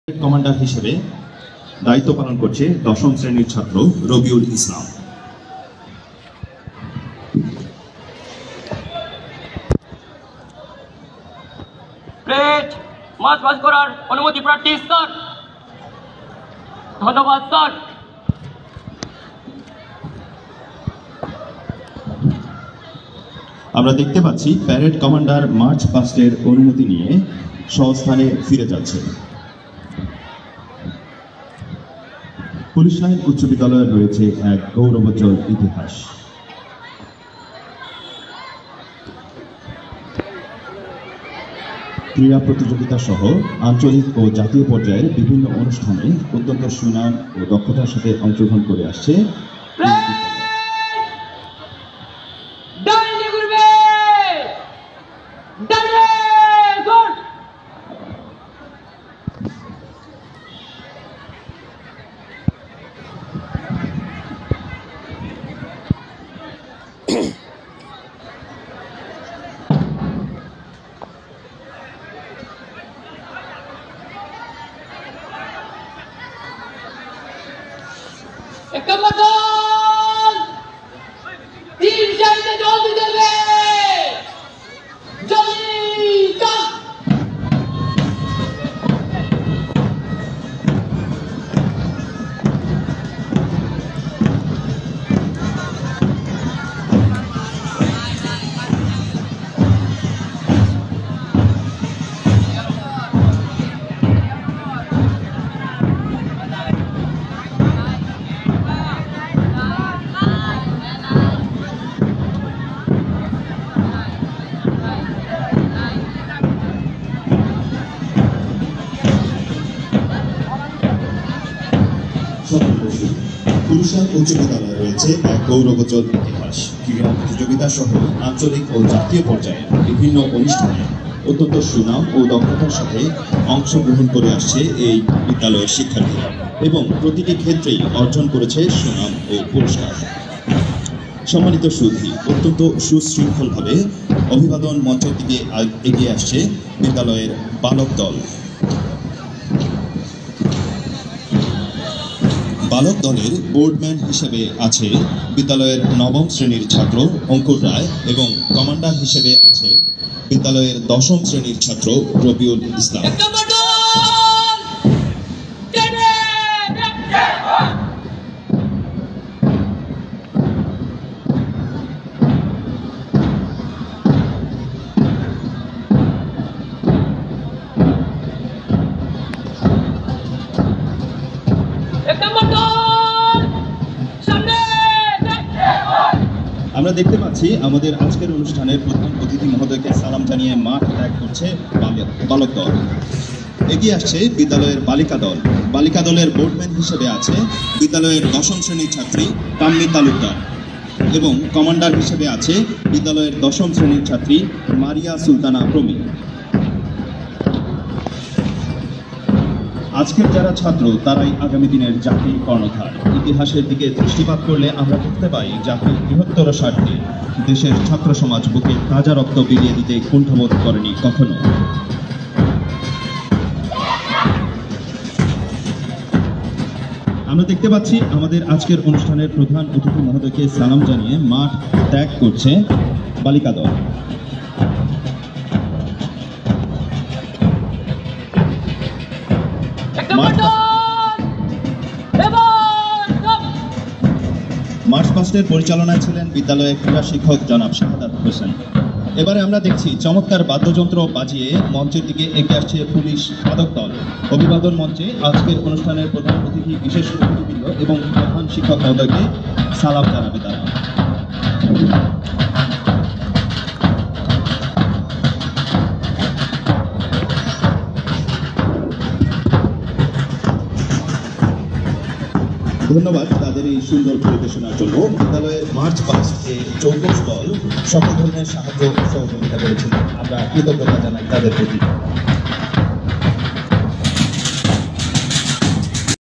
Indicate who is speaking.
Speaker 1: Commander হিসেবে দায়িত্ব পালন করছে দশম শ্রেণীর ছাত্র রবিউল ইসলাম।
Speaker 2: মাছ পাস করার অনুমতি প্রার্থী স্যার। ধন্যবাদ স্যার।
Speaker 1: আমরা দেখতে পাচ্ছি প্যারেড কমান্ডার মার্চ পাস্টের অনুমতি নিয়ে স্বস্থানে ফিরে যাচ্ছে। পুলিশ লাইন উচ্চ বিদ্যালয়ের রয়েছে এক গৌরবোজ্জ্বল ইতিহাস। ক্রীড়া প্রতিযোগিতা সহ আঞ্চলিক ও জাতীয় পর্যায়ের বিভিন্ন অনুষ্ঠানে অত্যন্ত সুনাম ও দক্ষতার সাথে অংশগ্রহণ করে আসছে। পুলিশ লাইন উচ্চ বিদ্যালয়ে রয়েছে এক গৌরবোজ্জ্বল ইতিহাস। ক্রীড়া প্রতিযোগিতা সহ আঞ্চলিক ও জাতীয় পর্যায়ে বিভিন্ন অনুষ্ঠানে অত্যন্ত সুনাম ও দক্ষতার সাথে অংশগ্রহণ করে আসছে এই বিদ্যালয়ের শিক্ষার্থীরা এবং প্রতিটি ক্ষেত্রেই অর্জন করেছে সুনাম ও পুরস্কার। সম্মানিত সুধী, অত্যন্ত সুশৃঙ্খলভাবে অভিবাদন মঞ্চের দিকে এগিয়ে আসছে বিদ্যালয়ের বালক দল। বালক দলের বোর্ডম্যান হিসেবে আছে বিদ্যালয়ের নবম শ্রেণীর ছাত্র অঙ্কুর রায় এবং কমান্ডার হিসেবে আছে বিদ্যালয়ের দশম শ্রেণীর ছাত্র রবিউল ইসলাম। আমরা দেখতে পাচ্ছি আমাদের আজকের অনুষ্ঠানের প্রধান অতিথি মহোদয়কে সালাম জানিয়ে মাঠ ত্যাগ করছে বালক দল। এগিয়ে আসছে বিদ্যালয়ের বালিকা দল। বালিকা দলের বোর্ডম্যান হিসেবে আছে বিদ্যালয়ের দশম শ্রেণীর ছাত্রী তাম্মি তালুকদার এবং কমান্ডার হিসেবে আছে বিদ্যালয়ের দশম শ্রেণীর ছাত্রী মারিয়া সুলতানা প্রমি। আজকের যারা ছাত্র তারাই আগামী দিনের জাতির কর্ণধার। ইতিহাসের দিকে দৃষ্টিপাত করলে আমরা দেখতে পাই জাতির বৃহত্তর স্বার্থে দেশের ছাত্র সমাজ বুকে তাজা রক্ত বিলিয়ে দিতে কুণ্ঠাবোধ করেনি কখনো। আমরা দেখতে পাচ্ছি আমাদের আজকের অনুষ্ঠানের প্রধান অতিথি মহোদয়কে সালাম জানিয়ে মাঠ ত্যাগ করছে বালিকা দল। মার্চ পাস্টের পরিচালনায় ছিলেন বিদ্যালয়ের ক্রীড়া শিক্ষক জনাব শাহাদাত হোসেন। এবারে আমরা দেখছি চমৎকার বাদ্যযন্ত্র বাজিয়ে মঞ্চের দিকে এগিয়ে আসছে পুলিশ বাদক দল। অভিবাদন মঞ্চে আজকের অনুষ্ঠানের প্রধান অতিথি বিশেষ অতিথিবৃন্দ এবং প্রধান শিক্ষক মহোদয়কে সালাম জানাবে তারা। ধন্যবাদ তাদের এই সুন্দর পরিবেশনার জন্য। বিদ্যালয়ের মার্চ পাস্টে চৌকস দল সকল ধরনের সাহায্য সহযোগিতা করেছিল। আমরা কৃতজ্ঞতা জানাই তাদের প্রতি।